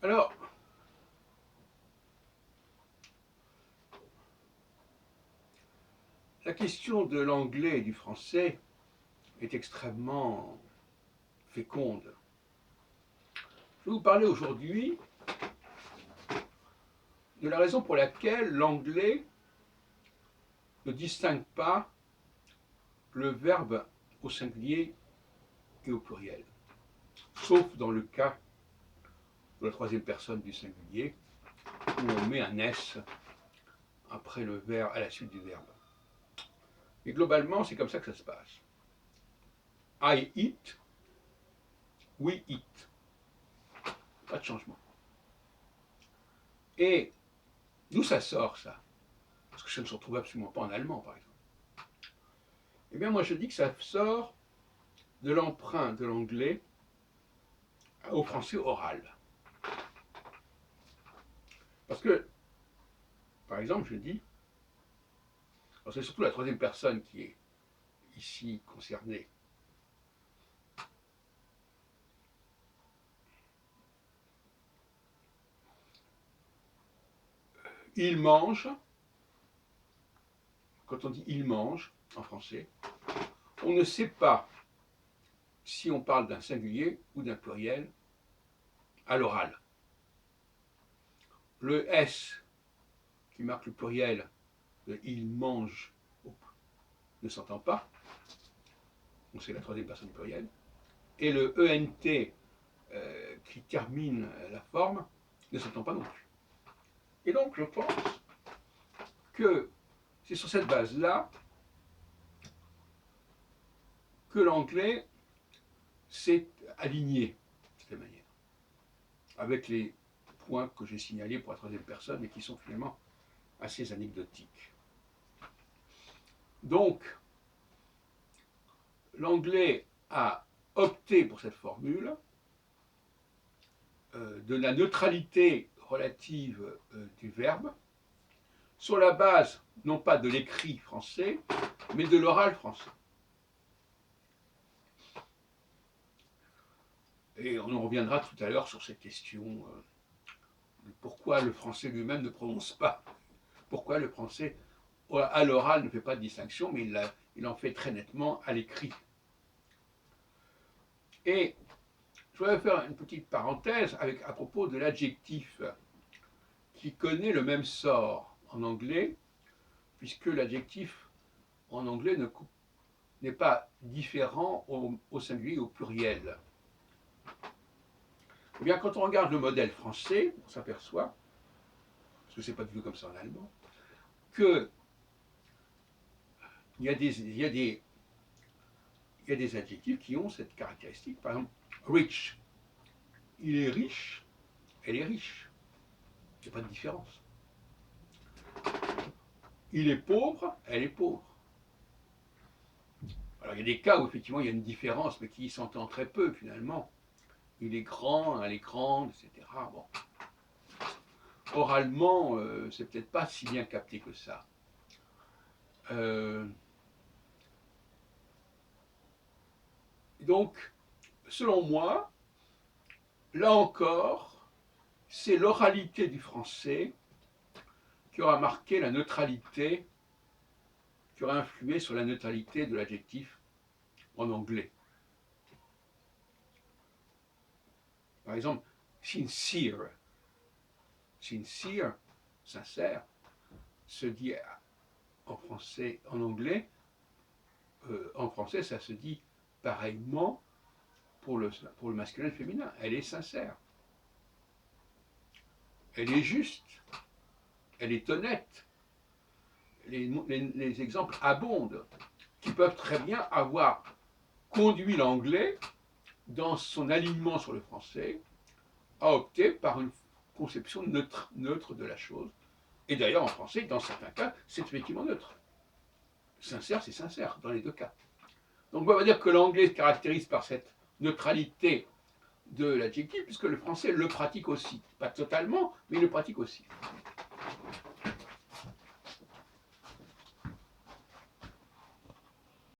Alors, la question de l'anglais et du français est extrêmement féconde. Je vais vous parler aujourd'hui de la raison pour laquelle l'anglais ne distingue pas le verbe au singulier et au pluriel, sauf dans le cas de la troisième personne du singulier, où on met un S après le verbe, à la suite du verbe. Et globalement, c'est comme ça que ça se passe. I eat, we eat. Pas de changement. Et d'où ça sort, ça? Parce que ça ne se retrouve absolument pas en allemand, par exemple. Eh bien, moi, je dis que ça sort de l'emprunt de l'anglais au français oral. Parce que, par exemple, je dis, c'est surtout la troisième personne qui est ici concernée. Il mange. Quand on dit il mange en français, on ne sait pas si on parle d'un singulier ou d'un pluriel à l'oral. Le S qui marque le pluriel de il mange ne s'entend pas, donc c'est la troisième personne plurielle, et le ENT qui termine la forme ne s'entend pas non plus. Et donc je pense que c'est sur cette base-là que l'anglais s'est aligné de cette manière, avec les points que j'ai signalés pour la troisième personne et qui sont finalement assez anecdotiques. Donc, l'anglais a opté pour cette formule de la neutralité relative du verbe sur la base non pas de l'écrit français, mais de l'oral français. Et on en reviendra tout à l'heure sur cette question de pourquoi le français lui-même ne prononce pas, pourquoi le français à l'oral ne fait pas de distinction, mais il en fait très nettement à l'écrit. Et je voudrais faire une petite parenthèse à propos de l'adjectif qui connaît le même sort en anglais, puisque l'adjectif en anglais n'est pas différent au singulier et au pluriel. Eh bien, quand on regarde le modèle français, on s'aperçoit, parce que ce n'est pas du tout comme ça en allemand, qu'il y a des adjectifs qui ont cette caractéristique. Par exemple, rich. Il est riche, elle est riche. Il n'y a pas de différence. Il est pauvre, elle est pauvre. Alors il y a des cas où effectivement il y a une différence, mais qui s'entend très peu finalement. Il est grand, elle est grande, etc. Bon. Oralement, c'est peut-être pas si bien capté que ça. Donc, selon moi, là encore, c'est l'oralité du français qui aura marqué la neutralité, qui aura influé sur la neutralité de l'adjectif en anglais. Par exemple, sincere. Sincere, sincère, se dit en français, en anglais, en français, ça se dit pareillement pour le masculin et le féminin. Elle est sincère. Elle est juste. Elle est honnête. Les exemples abondent, qui peuvent très bien avoir conduit l'anglais, dans son alignement sur le français, à opter par une conception neutre de la chose. Et d'ailleurs, en français, dans certains cas, c'est effectivement neutre. Sincère, c'est sincère, dans les deux cas. Donc on va dire que l'anglais se caractérise par cette neutralité de l'adjectif, puisque le français le pratique aussi. Pas totalement, mais il le pratique aussi.